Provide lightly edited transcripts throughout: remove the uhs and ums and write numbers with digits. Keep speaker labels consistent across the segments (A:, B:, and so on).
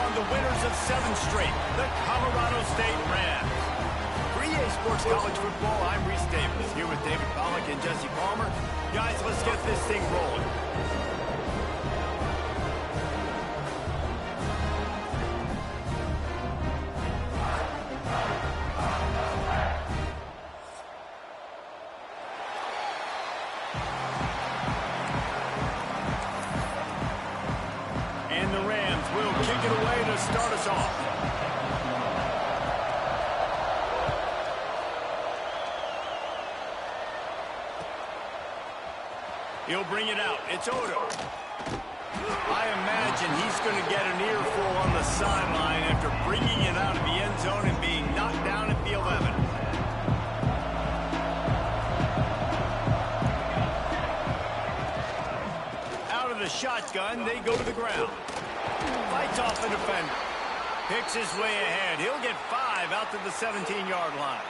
A: on the winners of 7 straight, the Colorado State Rams. For EA Sports College Football, I'm Reese Davis, here with David Pollack and Jesse Palmer. Guys, let's get this thing rolling. And the Rams will kick it away to start us off. He'll bring it out. It's Odo. I imagine he's going to get an earful on the sideline after bringing it out of the end zone and being knocked down at the 11. Out of the shotgun, they go to the ground. Fights off the defender. Picks his way ahead. He'll get 5 out to the 17-yard line.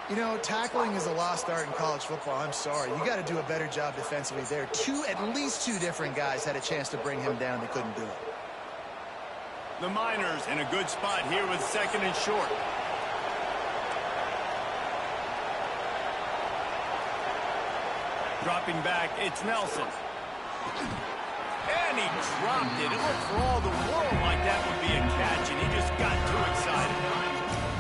B: You know, tackling is a lost art in college football. I'm sorry. You got to do a better job defensively there. At least two different guys had a chance to bring him down. They couldn't do it.
A: The Miners in a good spot here with 2nd and short. Dropping back, it's Nelson. And he dropped it. It looked for all the world like that would be a catch, and he just got too excited.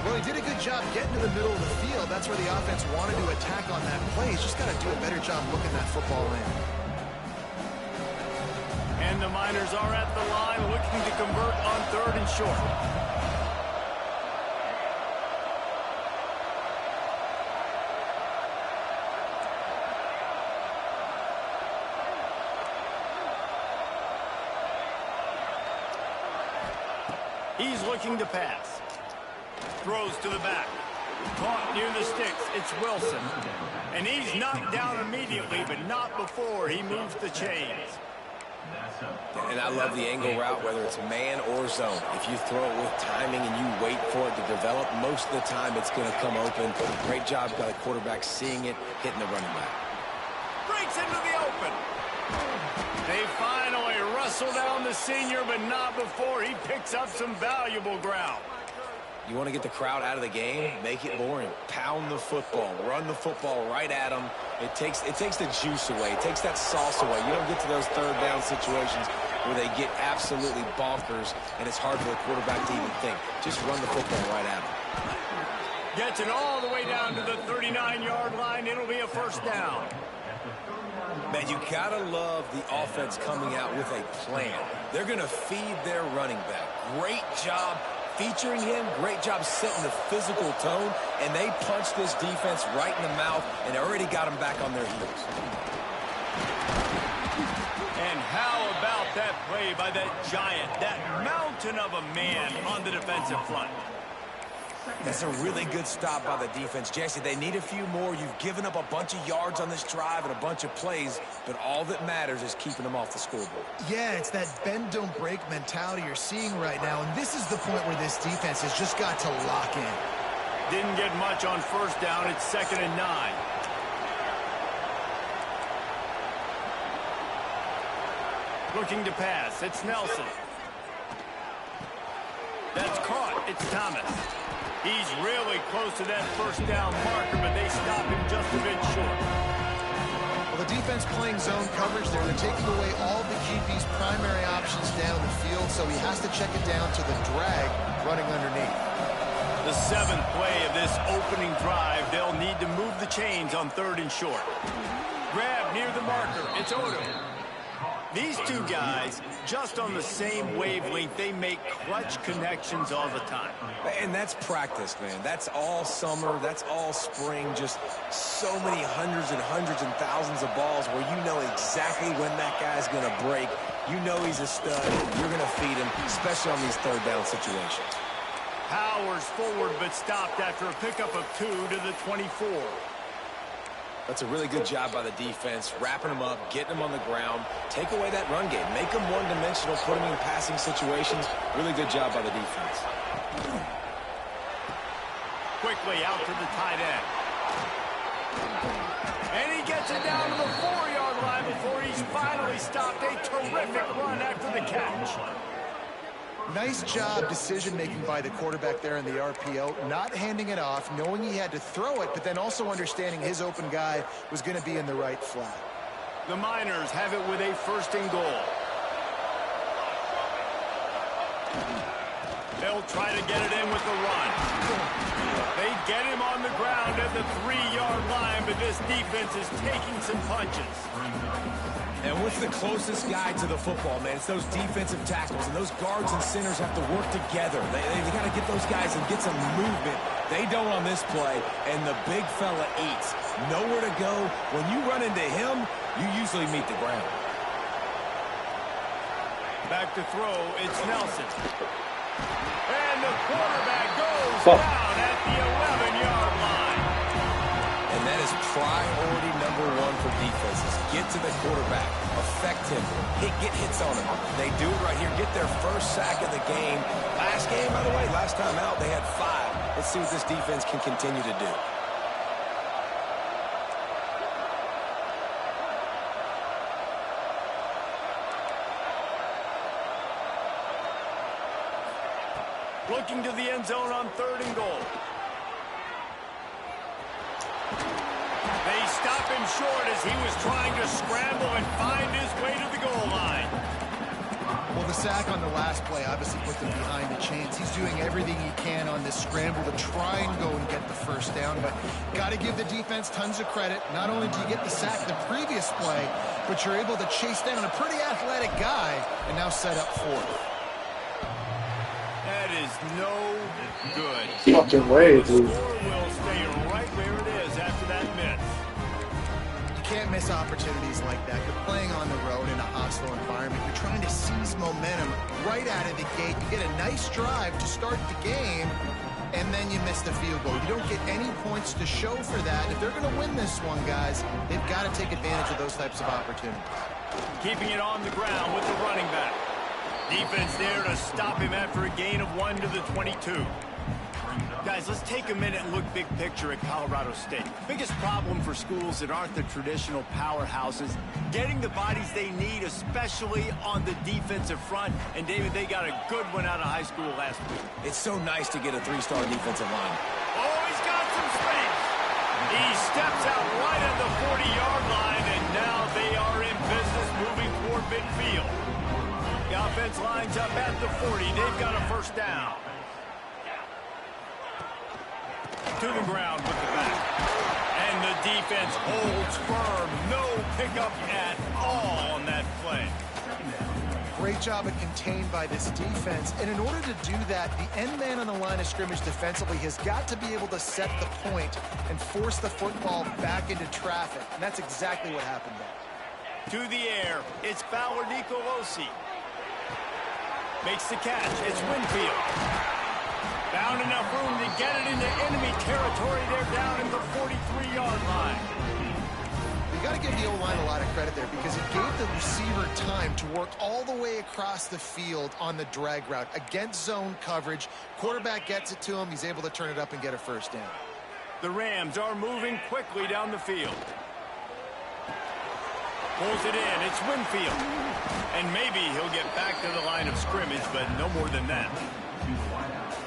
B: Well, he did a good job getting to the middle of the field. That's where the offense wanted to attack on that play. He's just got to do a better job looking that football in.
A: And the Miners are at the line looking to convert on 3rd and short. He's looking to pass. Throws to the back. Caught near the sticks. It's Wilson. And he's knocked down immediately, but not before he moves the chains.
C: And I love the angle route, whether it's man or zone. If you throw it with timing and you wait for it to develop, most of the time it's going to come open. Great job by the quarterback seeing it, hitting the running back.
A: Breaks into the open. They finally wrestle down the senior, but not before he picks up some valuable ground.
C: You want to get the crowd out of the game, make it boring. Pound the football, run the football right at them. It takes the juice away. It takes that sauce away. You don't get to those 3rd down situations where they get absolutely bonkers, and it's hard for the quarterback to even think. Just run the football right at them.
A: Gets it all the way down to the 39-yard line. It'll be a 1st down.
C: Man, you gotta love the offense coming out with a plan. They're going to feed their running back. Great job featuring him, great job setting the physical tone, and they punched this defense right in the mouth and already got them back on their heels.
A: And how about that play by that giant, that mountain of a man on the defensive front?
C: That's a really good stop by the defense. Jesse, they need a few more. You've given up a bunch of yards on this drive and a bunch of plays, but all that matters is keeping them off the scoreboard.
B: Yeah, it's that bend, don't break mentality you're seeing right now, and this is the point where this defense has just got to lock in.
A: Didn't get much on 1st down. It's 2nd and 9. Looking to pass. It's Nelson. That's caught. It's Thomas. He's really close to that 1st down marker, but they stop him just a bit short.
B: Well, the defense playing zone coverage there. They're taking away all the QB's primary options down the field, so he has to check it down to the drag running underneath.
A: The 7th play of this opening drive, they'll need to move the chains on 3rd and short. Grab near the marker. It's Odo. These two guys, just on the same wavelength, they make clutch connections all the time.
C: And that's practice, man. That's all summer. That's all spring. Just so many hundreds and thousands of balls where you know exactly when that guy's going to break. You know he's a stud. You're going to feed him, especially on these 3rd down situations.
A: Powers forward, but stopped after a pickup of 2 to the 24.
C: That's a really good job by the defense, wrapping them up, getting them on the ground, take away that run game, make them one-dimensional, put them in passing situations. Really good job by the defense.
A: Quickly out to the tight end. And he gets it down to the 4-yard line before he's finally stopped. A terrific run after the catch.
B: Nice job decision-making by the quarterback there in the RPO, not handing it off, knowing he had to throw it, but then also understanding his open guy was going to be in the right flat.
A: The Miners have it with a 1st and goal. They'll try to get it in with the run. They get him on the ground at the 3-yard line, but this defense is taking some punches.
C: And what's the closest guy to the football, man? It's those defensive tackles, and those guards and centers have to work together. They got to get those guys and get some movement. They don't on this play, and the big fella eats. Nowhere to go. When you run into him, you usually meet the ground.
A: Back to throw, it's Nelson. And the quarterback goes down at the 11-yard line.
C: And that is priority #1 for defenses. Get to the quarterback. Affect him. Get hits on him. They do it right here. Get their 1st sack of the game. Last game, by the way, last time out, they had 5. Let's see what this defense can continue to do.
A: Looking to the end zone on 3rd and goal. They stop him short as he was trying to scramble and find his way to the goal line.
B: Well, the sack on the last play obviously put them behind the chains. He's doing everything he can on this scramble to try and go and get the 1st down, but got to give the defense tons of credit. Not only do you get the sack the previous play, but you're able to chase down a pretty athletic guy and now set up 4th.
A: That is no good.
D: Fucking way, dude.
A: The score will stay right where it is after that miss.
B: You can't miss opportunities like that. You're playing on the road in a hostile environment. You're trying to seize momentum right out of the gate. You get a nice drive to start the game, and then you miss the field goal. You don't get any points to show for that. If they're going to win this one, guys, they've got to take advantage of those types of opportunities.
A: Keeping it on the ground with the running back. Defense there to stop him after a gain of 1 to the 22. Guys, let's take a minute and look big picture at Colorado State. Biggest problem for schools that aren't the traditional powerhouses, getting the bodies they need, especially on the defensive front. And, David, they got a good one out of high school last week.
C: It's so nice to get a 3-star defensive line.
A: Oh, he's got some space. He steps out right at the 40-yard line, and now they are in business moving toward midfield. The offense lines up at the 40. They've got a 1st down. To the ground with the back. And the defense holds firm. No pickup at all on that play.
B: Great job of contained by this defense. And in order to do that, the end man on the line of scrimmage defensively has got to be able to set the point and force the football back into traffic. And that's exactly what happened there.
A: To the air, it's Fowler Nicolosi. Makes the catch. It's Winfield. Found enough room to get it into enemy territory. They're down in the 43-yard line.
B: You got to give the O-line a lot of credit there because it gave the receiver time to work all the way across the field on the drag route against zone coverage. Quarterback gets it to him. He's able to turn it up and get a 1st down.
A: The Rams are moving quickly down the field. Pulls it in. It's Winfield. And maybe he'll get back to the line of scrimmage, but no more than that.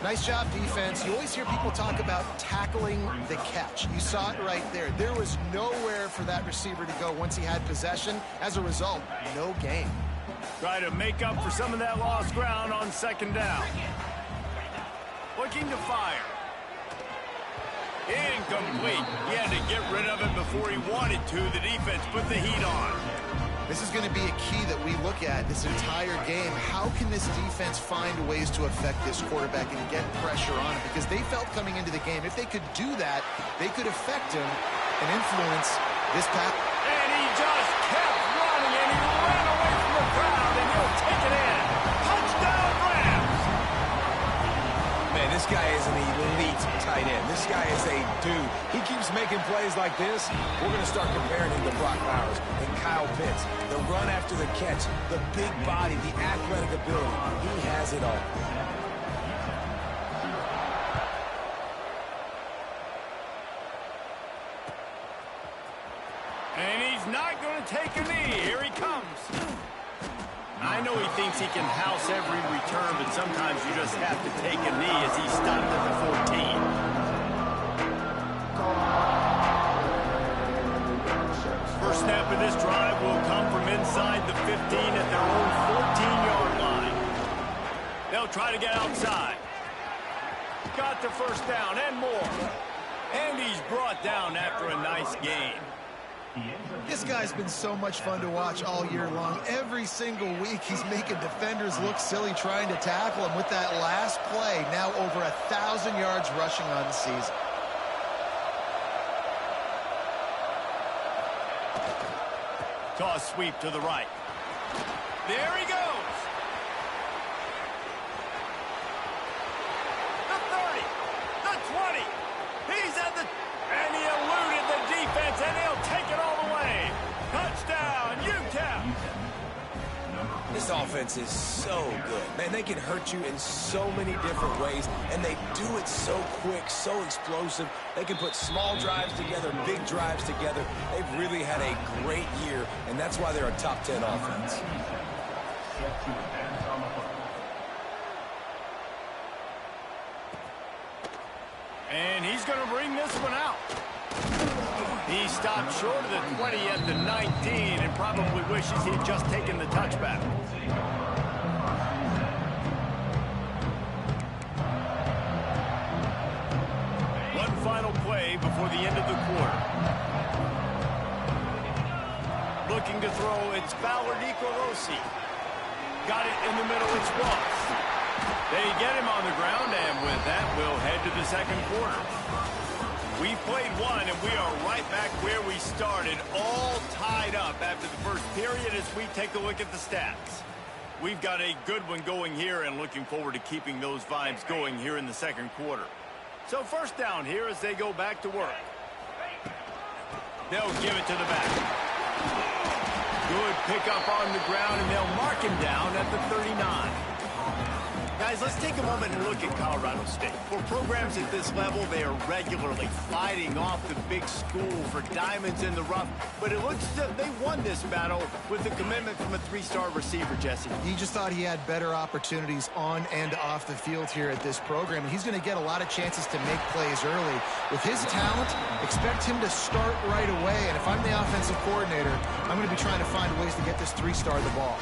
B: Nice job, defense. You always hear people talk about tackling the catch. You saw it right there. There was nowhere for that receiver to go once he had possession. As a result, no gain.
A: Try to make up for some of that lost ground on 2nd down. Looking to fire. Incomplete. He had to get rid of it before he wanted to. The defense put the heat on.
B: This is going to be a key that we look at this entire game. How can this defense find ways to affect this quarterback and get pressure on him? Because they felt coming into the game, if they could do that, they could affect him and influence this pass.
A: And he just kept running, and he ran away from the crowd, and he'll take it in. Touchdown, Rams!
C: Man, this guy is an elite tight end. This guy is a dude. He keeps making plays like this. We're going to start comparing him to Brock Bowers and Kyle Pitts. The run after the catch, the big body, the athletic ability. He has it all.
A: And he's not going to take a knee. Here he comes. I know he thinks he can house every return, but sometimes you just have to take a knee as he stopped at the 14. First snap of this drive will come from inside the 15 at their own 14-yard line. They'll try to get outside. Got the first down and more. And he's brought down after a nice gain.
B: This guy's been so much fun to watch all year long. Every single week he's making defenders look silly trying to tackle him with that last play. Now over 1,000 yards rushing on the season.
A: Toss sweep to the right. There he goes. The 30. The 20. He's at the... And he eluded the defense, and he'll take it all the way. Touchdown, Utep.
C: This offense is so good. Man, they can hurt you in so many different ways, and they do it so quick, so explosive. They can put small drives together, big drives together. They've really had a great year, and that's why they're a top 10 offense.
A: And he's going to bring this one out. He stopped short of the 20 at the 19 and probably wishes he'd just taken the touchback. One final play before the end of the quarter. Looking to throw, it's Ballard Nicolosi. Got it in the middle, it's Ross. They get him on the ground, and with that, we'll head to the second quarter. We've played one, and we are right back where we started, all tied up after the first period as we take a look at the stats. We've got a good one going here, and looking forward to keeping those vibes going here in the second quarter. So first down here as they go back to work. They'll give it to the back. Good pickup on the ground, and they'll mark him down at the 39. Guys, let's take a moment and look at Colorado State. For programs at this level, they are regularly fighting off the big school for diamonds in the rough. But it looks as if they won this battle with the commitment from a three-star receiver, Jesse.
B: He just thought he had better opportunities on and off the field here at this program. And he's going to get a lot of chances to make plays early. With his talent, expect him to start right away. And if I'm the offensive coordinator, I'm going to be trying to find ways to get this three-star the ball.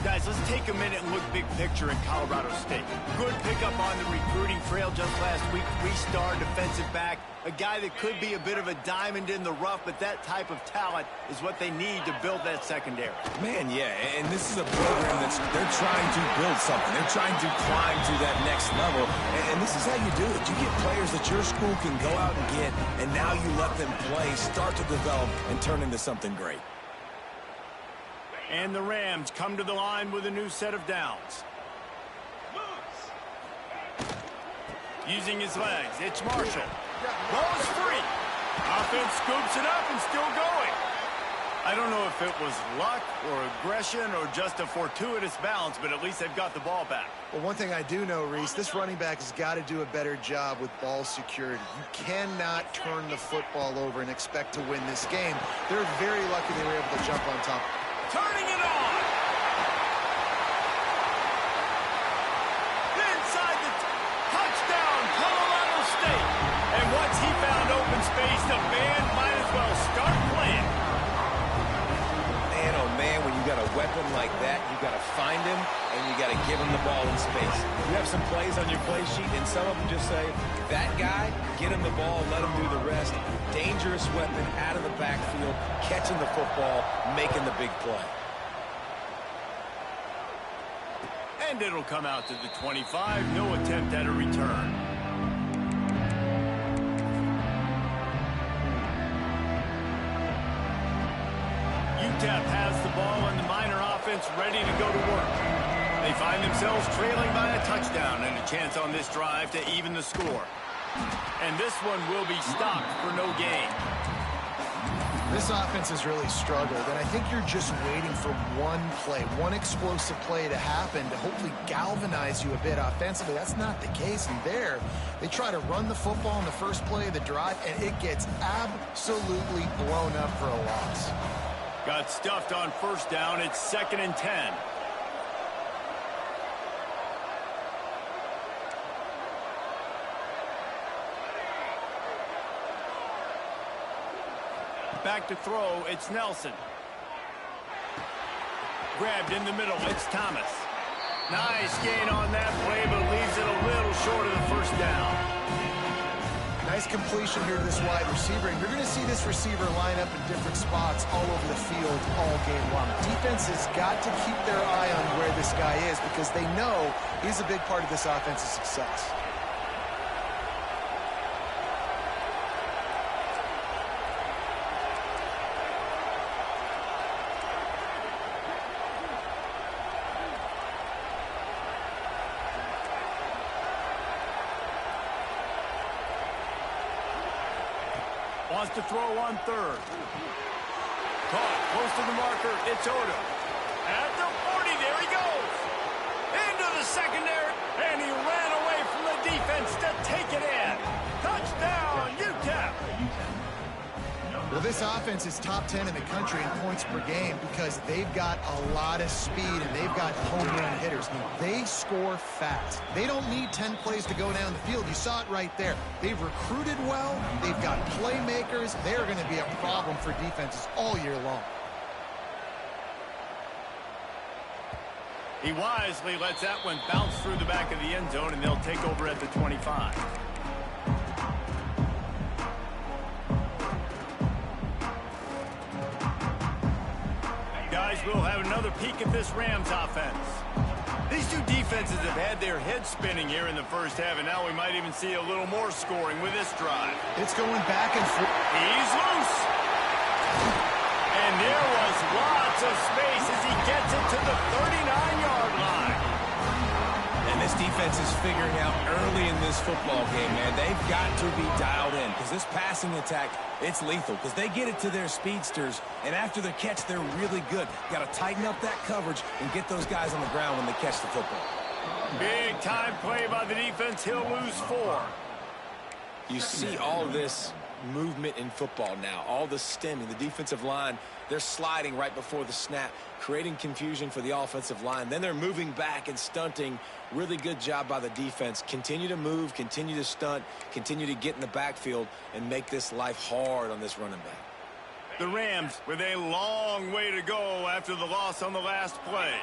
A: Guys, let's take a minute and look big picture in Colorado State. Good pickup on the recruiting trail just last week. Three-star defensive back. A guy that could be a bit of a diamond in the rough, but that type of talent is what they need to build that secondary.
C: Man, yeah, and this is a program they're trying to build something. They're trying to climb to that next level, and this is how you do it. You get players that your school can go out and get, and now you let them play, start to develop, and turn into something great.
A: And the Rams come to the line with a new set of downs. Using his legs, it's Marshall. Ball's free. Offense scoops it up and still going. I don't know if it was luck or aggression or just a fortuitous bounce, but at least they've got the ball back.
B: Well, one thing I do know, Reese, this running back has got to do a better job with ball security. You cannot turn the football over and expect to win this game. They're very lucky they were able to jump on top.
A: Turning it on. Inside the touchdown, Colorado State. And once he found open space, the band might as well start playing.
C: Man, oh man, when you got a weapon like that, you got to find him and you got to give him the ball in space. You have some plays on your play sheet, and some of them just say, that guy, get him the ball, let him do the rest. Dangerous weapon out of the backfield, catching the football, making the big play.
A: And it'll come out to the 25. No attempt at a return. Utep has the ball and the Miner offense ready to go to work. They find themselves trailing by a touchdown and a chance on this drive to even the score. And this one will be stopped for no gain.
B: This offense has really struggled, and I think you're just waiting for one play, one explosive play to happen to hopefully galvanize you a bit offensively. That's not the case, and there, they try to run the football in the first play of the drive, and it gets absolutely blown up for a loss.
A: Got stuffed on first down. It's 2nd and 10. back to throw. It's Nelson. Grabbed in the middle. It's Thomas. Nice gain on that play, but leaves it a little short of the first down.
B: Nice completion here to this wide receiver, and you're going to see this receiver line up in different spots all over the field all game long. Defense has got to keep their eye on where this guy is because they know he's a big part of this offense's success.
A: Wants to throw on third. Caught close to the marker. It's Odo. At the 40, there he goes. Into the secondary, and he ran away from the defense to take it in. Touchdown, Utep.
B: Well, this offense is top 10 in the country in points per game because they've got a lot of speed and they've got home run hitters. They score fast. They don't need 10 plays to go down the field. You saw it right there. They've recruited well. They've got playmakers. They're going to be a problem for defenses all year long.
A: He wisely lets that one bounce through the back of the end zone, and they'll take over at the 25. Guys, we'll have another peek at this Rams offense. These two defenses have had their heads spinning here in the first half, and now we might even see a little more scoring with this drive.
B: It's going back and forth.
A: He's loose. And there was lots of space as he gets it to the 39-yard line.
C: And this defense is figuring out early in this football game, man. They've got to be dialed in because this passing attack, it's lethal because they get it to their speedsters, and after the catch, they're really good. Got to tighten up that coverage and get those guys on the ground when they catch the football.
A: Big time play by the defense. He'll lose 4.
C: You see all this movement in football now, all the stemming, the defensive line, they're sliding right before the snap, creating confusion for the offensive line. Then they're moving back and stunting. Really good job by the defense. Continue to move, continue to stunt, continue to get in the backfield and make this life hard on this running back.
A: The Rams with a long way to go after the loss on the last play.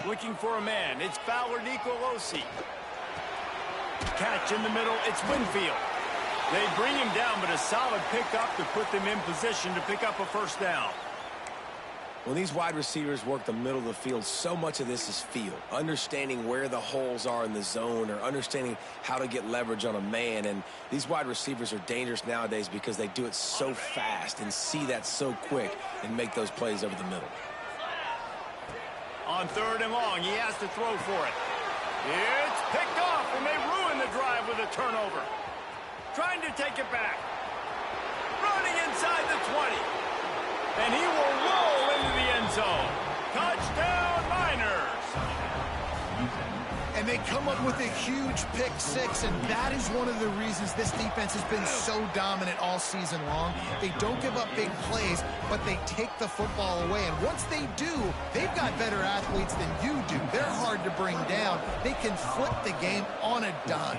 A: Looking for a man. It's Fowler Nicolosi. Catch in the middle. It's Winfield. They bring him down, but a solid pickup to put them in position to pick up a first down.
C: When these wide receivers work the middle of the field, so much of this is feel. Understanding where the holes are in the zone or understanding how to get leverage on a man. And these wide receivers are dangerous nowadays because they do it so fast and see that so quick and make those plays over the middle.
A: On third and long, he has to throw for it. It's picked off, and they ruin the drive with a turnover. Trying to take it back. Running inside the 20. And he will roll into the end zone. Touchdown, Niners.
B: And they come up with a huge pick six, and that is one of the reasons this defense has been so dominant all season long. They don't give up big plays, but they take the football away. And once they do, they've got better athletes than you do. They're hard to bring down. They can flip the game on a dime.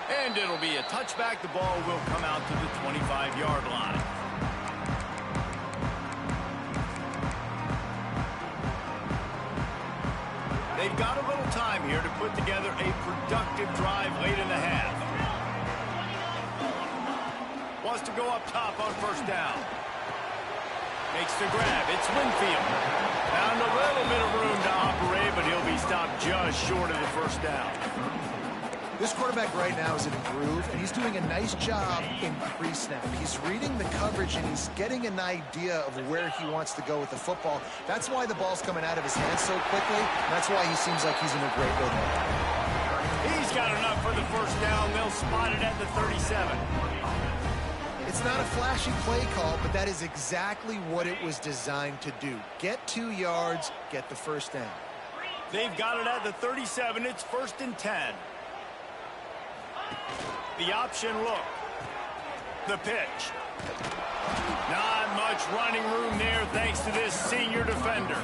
A: And it'll be a touchback. The ball will come out to the 25-yard line. They've got a little time here to put together a productive drive late in the half. Wants to go up top on first down. Makes the grab. It's Winfield. Found a little bit of room to operate, but he'll be stopped just short of the first down.
B: This quarterback right now is in a groove, and he's doing a nice job in pre-snap. He's reading the coverage, and he's getting an idea of where he wants to go with the football. That's why the ball's coming out of his hands so quickly, and that's why he seems like he's in a great rhythm.
A: He's got enough for the first down. They'll spot it at the 37.
B: It's not a flashy play call, but that is exactly what it was designed to do. Get 2 yards, get the first down.
A: They've got it at the 37. It's 1st and 10. The option look. The pitch. Not much running room there thanks to this senior defender.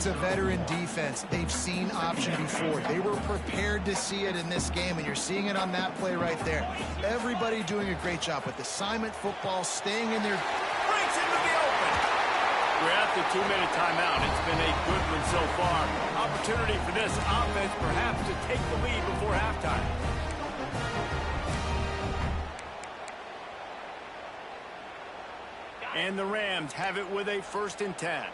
B: It's a veteran defense. They've seen option before. They were prepared to see it in this game, and you're seeing it on that play right there. Everybody doing a great job with assignment football, staying in their...
A: Breaks into the open. We're at the 2-minute timeout. It's been a good one so far. Opportunity for this offense perhaps to take the lead before halftime. And the Rams have it with a 1st and 10.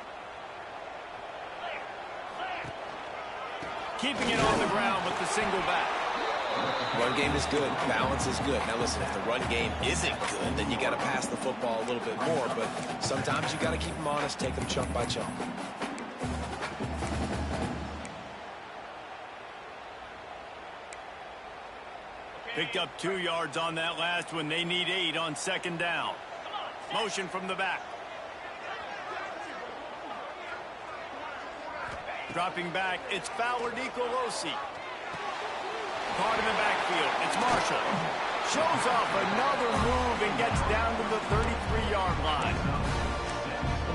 A: Keeping it on the ground with the single back.
C: Run game is good. Balance is good. Now listen, if the run game isn't good, then you got to pass the football a little bit more. But sometimes you got to keep them honest, take them chunk by chunk.
A: Picked up 2 yards on that last one. They need 8 on 2nd down. Motion from the back. Dropping back, it's Fowler Nicolosi. Caught in the backfield, it's Marshall. Shows off another move and gets down to the 33-yard line.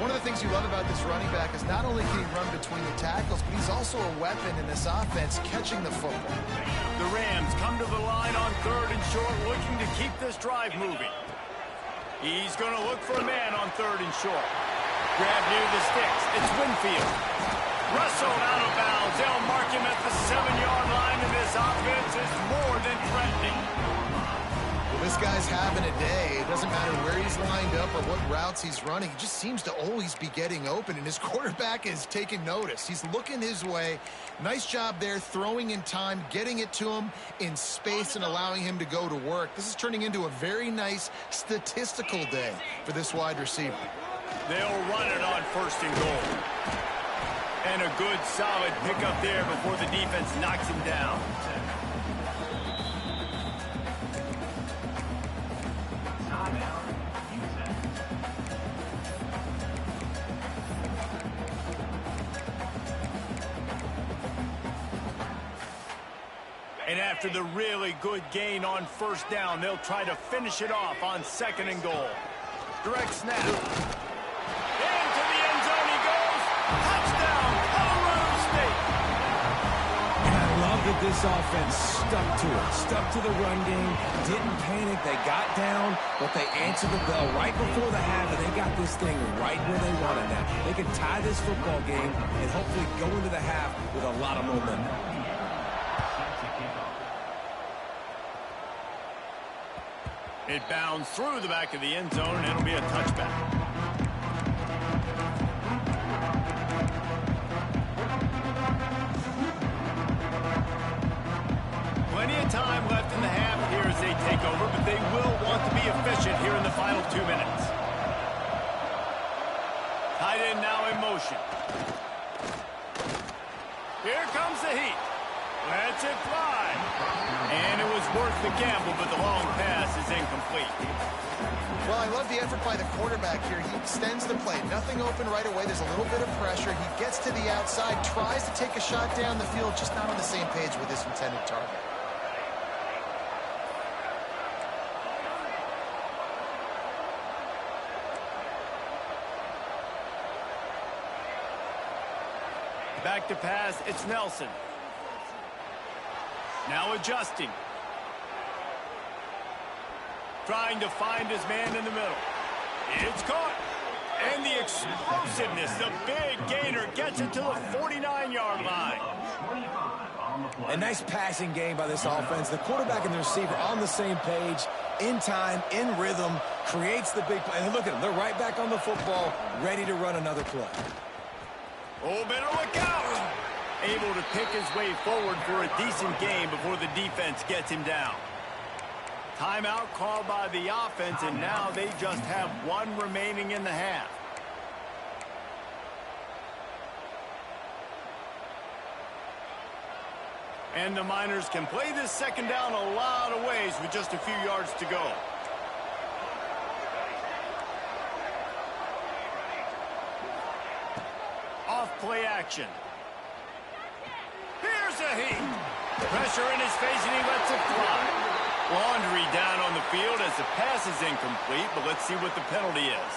B: One of the things you love about this running back is not only can he run between the tackles, but he's also a weapon in this offense, catching the football.
A: The Rams come to the line on 3rd and short, looking to keep this drive moving. He's going to look for a man on 3rd and short. Grab near the sticks. It's Winfield. Wrestled out of bounds. They'll mark him at the 7-yard line, and this offense is more than threatening.
B: Well, this guy's having a day. It doesn't matter where he's lined up or what routes he's running. He just seems to always be getting open, and his quarterback is taking notice. He's looking his way. Nice job there, throwing in time, getting it to him in space and allowing him to go to work. This is turning into a very nice statistical day for this wide receiver.
A: They'll run it on 1st and goal. And a good, solid pickup there before the defense knocks him down. And after the really good gain on 1st down, they'll try to finish it off on 2nd and goal. Direct snap. Into the end zone he goes. Touchdown, Colorado State.
C: And I love that this offense stuck to it. Stuck to the run game. Didn't panic. They got down, but they answered the bell right before the half, and they got this thing right where they wanted that. They can tie this football game and hopefully go into the half with a lot of momentum.
A: It bounds through the back of the end zone, and it'll be a touchback. Plenty of time left in the half here as they take over, but they will want to be efficient here in the final 2 minutes. Tight end now in motion. Here comes the heat. Lets it fly. And it was worth the gamble, but the long pass is incomplete.
B: Well, I love the effort by the quarterback here. He extends the play. Nothing open right away. There's a little bit of pressure. He gets to the outside, tries to take a shot down the field, just not on the same page with his intended target.
A: Back to pass, it's Nelson. Now adjusting. Trying to find his man in the middle. It's caught. And the explosiveness, the big gainer gets it to the 49-yard line.
C: A nice passing game by this offense. The quarterback and the receiver on the same page, in time, in rhythm, creates the big play. And look at them. They're right back on the football, ready to run another play.
A: Oh, better look out. Able to pick his way forward for a decent game before the defense gets him down. Timeout called by the offense, and now they just have 1 remaining in the half. And the Miners can play this 2nd down a lot of ways with just a few yards to go. Off play action. Here's a heat. Pressure in his face, and he lets it fly. Laundry down on the field as the pass is incomplete, but let's see what the penalty is.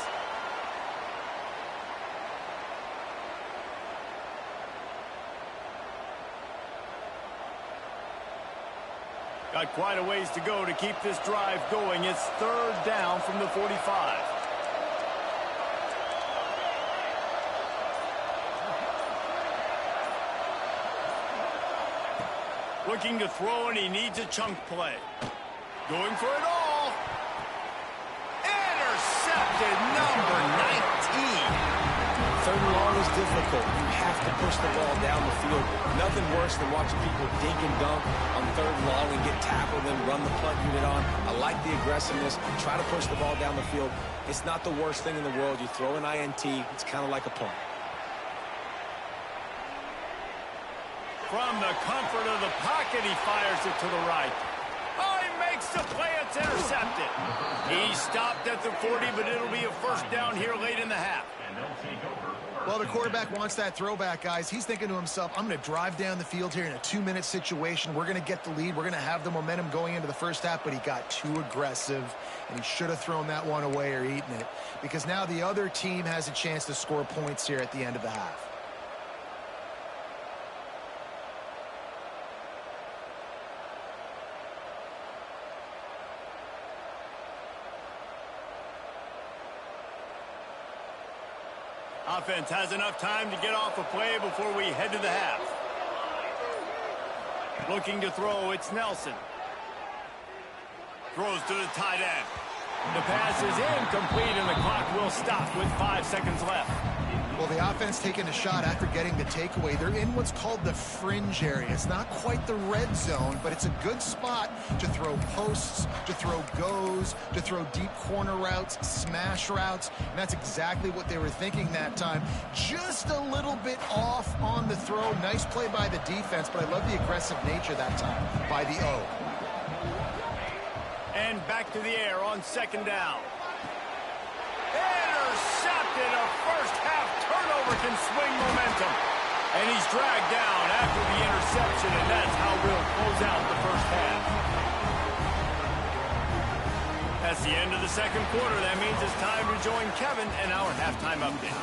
A: Got quite a ways to go to keep this drive going. It's third down from the 45. Looking to throw, and he needs a chunk play. Going for it all. Intercepted, number 19.
C: Third and long is difficult. You have to push the ball down the field. Nothing worse than watching people dink and dunk on third and long and get tackled and run the punt unit on. I like the aggressiveness. Try to push the ball down the field. It's not the worst thing in the world. You throw an INT, it's kind of like a punt.
A: From the comfort of the pocket, he fires it to the right. Oh, he makes the play. It's intercepted. He stopped at the 40, but it'll be a first down here late in the half.
B: Well, the quarterback wants that throwback, guys. He's thinking to himself, I'm going to drive down the field here in a 2-minute situation. We're going to get the lead. We're going to have the momentum going into the first half, but he got too aggressive, and he should have thrown that one away or eaten it, because now the other team has a chance to score points here at the end of the half.
A: Offense has enough time to get off a play before we head to the half. Looking to throw, it's Nelson. Throws to the tight end. The pass is incomplete, and the clock will stop with 5 seconds left.
B: Well, the offense taking a shot after getting the takeaway. They're in what's called the fringe area. It's not quite the red zone, but it's a good spot to throw posts, to throw goes, to throw deep corner routes, smash routes. And that's exactly what they were thinking that time. Just a little bit off on the throw. Nice play by the defense, but I love the aggressive nature that time by the O.
A: And back to the air on second down. Intercepted. A first half turnover can swing momentum. And he's dragged down after the interception, and that's how we'll close out the first half. That's the end of the second quarter. That means it's time to join Kevin and our halftime update.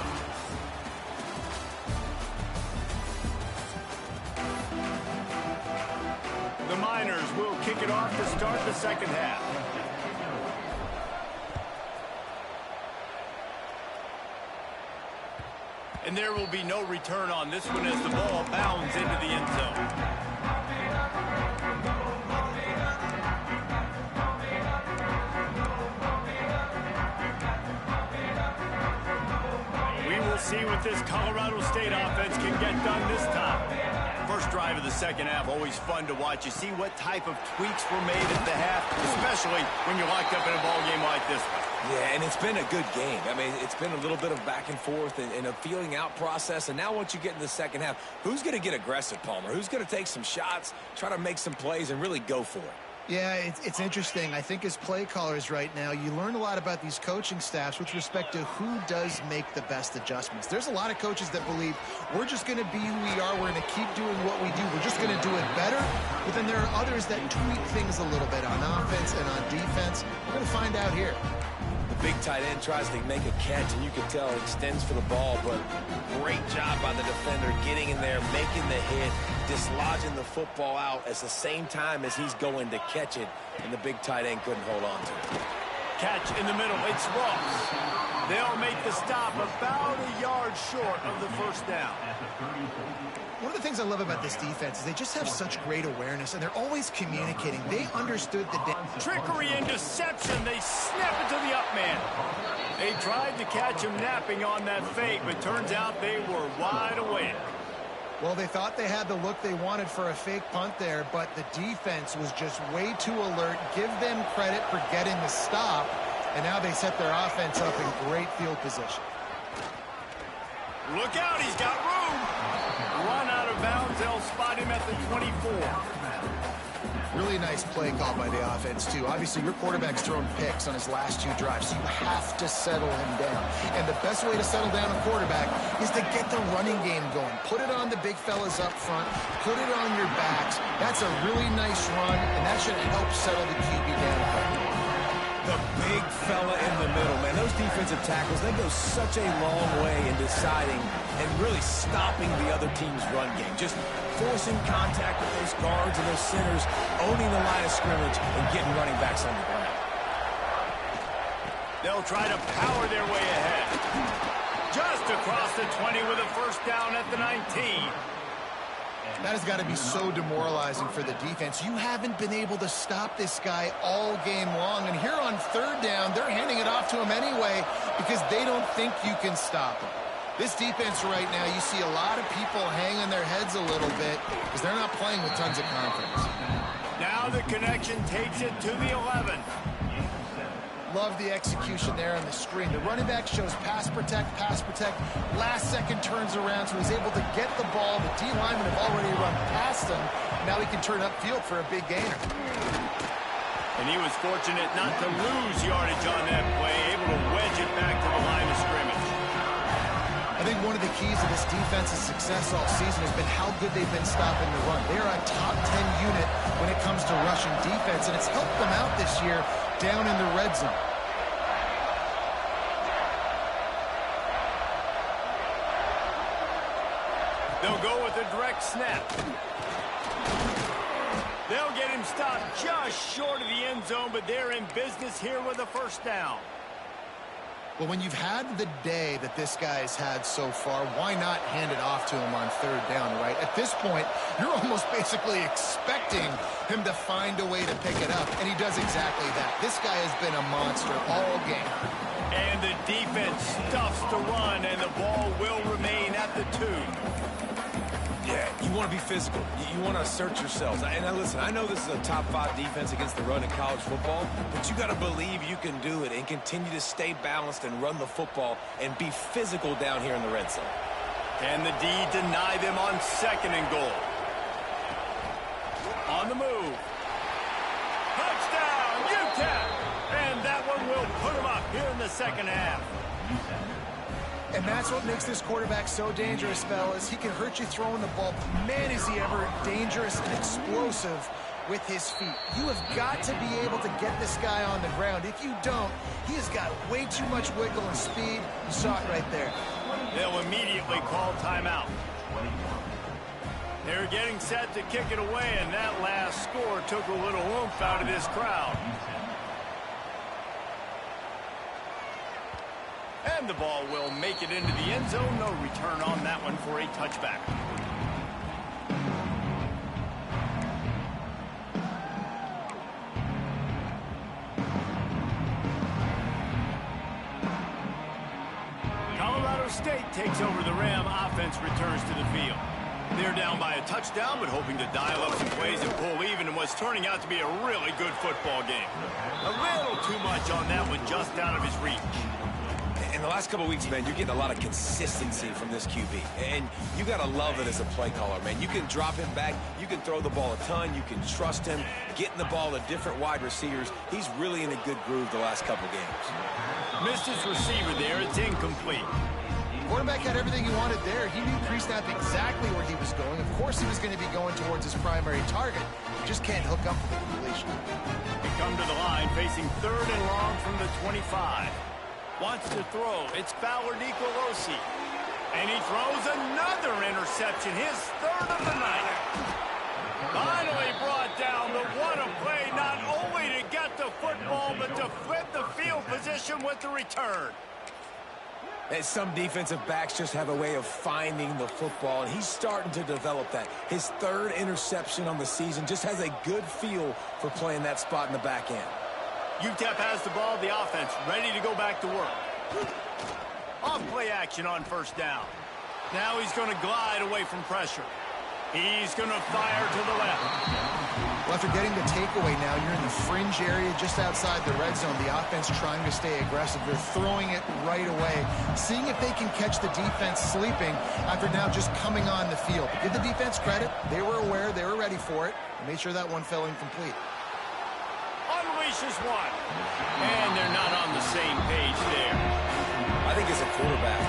A: The Miners will kick it off to start the second half. And there will be no return on this one as the ball bounds into the end zone. We will see what this Colorado State offense can get done this time. First drive of the second half, always fun to watch. You see what type of tweaks were made at the half, especially when you're locked up in a ball game like this one.
C: Yeah, and it's been a good game. I mean, it's been a little bit of back and forth and a feeling out process. And now once you get in the second half, who's going to get aggressive, Palmer? Who's going to take some shots, try to make some plays, and really go for it?
B: Yeah, it's interesting. I think as play callers right now, you learn a lot about these coaching staffs with respect to who does make the best adjustments. There's a lot of coaches that believe we're just going to be who we are. We're going to keep doing what we do. We're just going to do it better. But then there are others that tweak things a little bit on offense and on defense. We're going to find out here.
C: The big tight end tries to make a catch, and you can tell he extends for the ball, but great job by the defender getting in there, making the hit, dislodging the football out at the same time as he's going to catch it, and the big tight end couldn't hold on to it.
A: Catch in the middle. It's Ross. They'll make the stop about a yard short of the first down.
B: One of the things I love about this defense is they just have such great awareness, and they're always communicating. They understood the
A: trickery and deception. They snap it to the up man. They tried to catch him napping on that fake, but turns out they were wide awake.
B: Well, they thought they had the look they wanted for a fake punt there, but the defense was just way too alert. Give them credit for getting the stop, and now they set their offense up in great field position.
A: Look out, he's got room. Run out of bounds, they'll spot him at the 24.
B: Really nice play call by the offense, too. Obviously, your quarterback's thrown picks on his last 2 drives, so you have to settle him down. And the best way to settle down a quarterback is to get the running game going. Put it on the big fellas up front. Put it on your backs. That's a really nice run, and that should help settle the QB down.
C: The big fella in the middle, man. Those defensive tackles, they go such a long way in deciding and really stopping the other team's run game. Just forcing contact with those guards and those centers, owning the line of scrimmage, and getting running backs on the ground.
A: They'll try to power their way ahead. Just across the 20 with a first down at the 19.
B: That has got to be so demoralizing for the defense. You haven't been able to stop this guy all game long. And here on third down, they're handing it off to him anyway because they don't think you can stop him. This defense right now, you see a lot of people hanging their heads a little bit because they're not playing with tons of confidence.
A: Now the connection takes it to the 11.
B: Love the execution there on the screen. The running back shows pass protect, pass protect. Last second turns around, so he's able to get the ball. The D linemen have already run past him. Now he can turn upfield for a big gainer.
A: And he was fortunate not to lose yardage on that play, able to wedge it back to the line of scrimmage.
B: I think one of the keys to this defense's success all season has been how good they've been stopping the run. They are a top 10 unit when it comes to rushing defense, and it's helped them out this year down in the red zone.
A: They'll go with a direct snap. They'll get him stopped just short of the end zone, but they're in business here with a first down.
B: Well, when you've had the day that this guy's had so far, why not hand it off to him on third down, right? At this point, you're almost basically expecting him to find a way to pick it up, and he does exactly that. This guy has been a monster all game.
A: And the defense stuffs the run, and the ball will remain at the 2.
C: Yeah, you want to be physical. You want to assert yourselves. And now listen, I know this is a top 5 defense against the run in college football, but you got to believe you can do it and continue to stay balanced and run the football and be physical down here in the red zone.
A: Can the D deny them on second and goal? On the move. Touchdown, Utep! And that one will put them up here in the second half.
B: And that's what makes this quarterback so dangerous, fellas. He can hurt you throwing the ball, but man, is he ever dangerous and explosive with his feet. You have got to be able to get this guy on the ground. If you don't, he has got way too much wiggle and speed. You saw it right there.
A: They'll immediately call timeout. They're getting set to kick it away, and that last score took a little oomph out of this crowd. And the ball will make it into the end zone. No return on that one for a touchback. Colorado State takes over the Ram. Offense returns to the field. They're down by a touchdown, but hoping to dial up some plays and pull even in what's turning out to be a really good football game. A little too much on that one, just out of his reach.
C: In the last couple of weeks, man, you're getting a lot of consistency from this QB. And you got to love it as a play caller, man. You can drop him back. You can throw the ball a ton. You can trust him. Getting the ball to different wide receivers. He's really in a good groove the last couple of games.
A: Missed his receiver there. It's incomplete.
B: Quarterback had everything he wanted there. He knew pre-snap exactly where he was going. Of course he was going to be going towards his primary target. He just can't hook up with the completion.
A: They come to the line facing third and long from the 25. Wants to throw. It's Fowler Nicolosi. And he throws another interception. His third of the night. Finally brought down. The what a play, not only to get the football, but to flip the field position with the return.
C: And some defensive backs just have a way of finding the football, and he's starting to develop that. His third interception on the season just has a good feel for playing that spot in the back end.
A: Utep has the ball, the offense ready to go back to work. Off play action on first down. Now he's going to glide away from pressure. He's going to fire to the left.
B: Well, after getting the takeaway now, you're in the fringe area just outside the red zone. The offense trying to stay aggressive. They're throwing it right away, seeing if they can catch the defense sleeping after now just coming on the field. But give the defense credit. They were aware. They were ready for it. Made sure that one fell incomplete.
A: Unleashes one. And they're not on the same page there.
C: I think as a quarterback,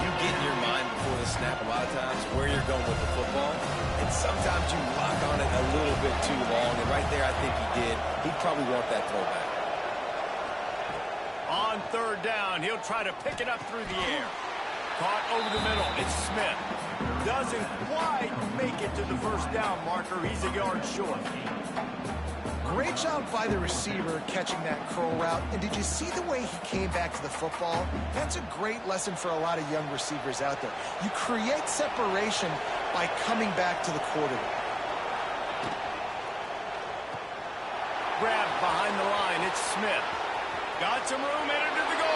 C: you get in your mind before the snap a lot of times where you're going with the football. And sometimes you lock on it a little bit too long. And right there, I think he did. He'd probably want that throwback.
A: On third down, he'll try to pick it up through the air. Caught over the middle. It's Smith. Doesn't quite make it to the first down marker. He's a yard short.
B: Great job by the receiver catching that curl route. And did you see the way he came back to the football? That's a great lesson for a lot of young receivers out there. You create separation by coming back to the quarterback.
A: Grab behind the line. It's Smith. Got some room, entered to the goal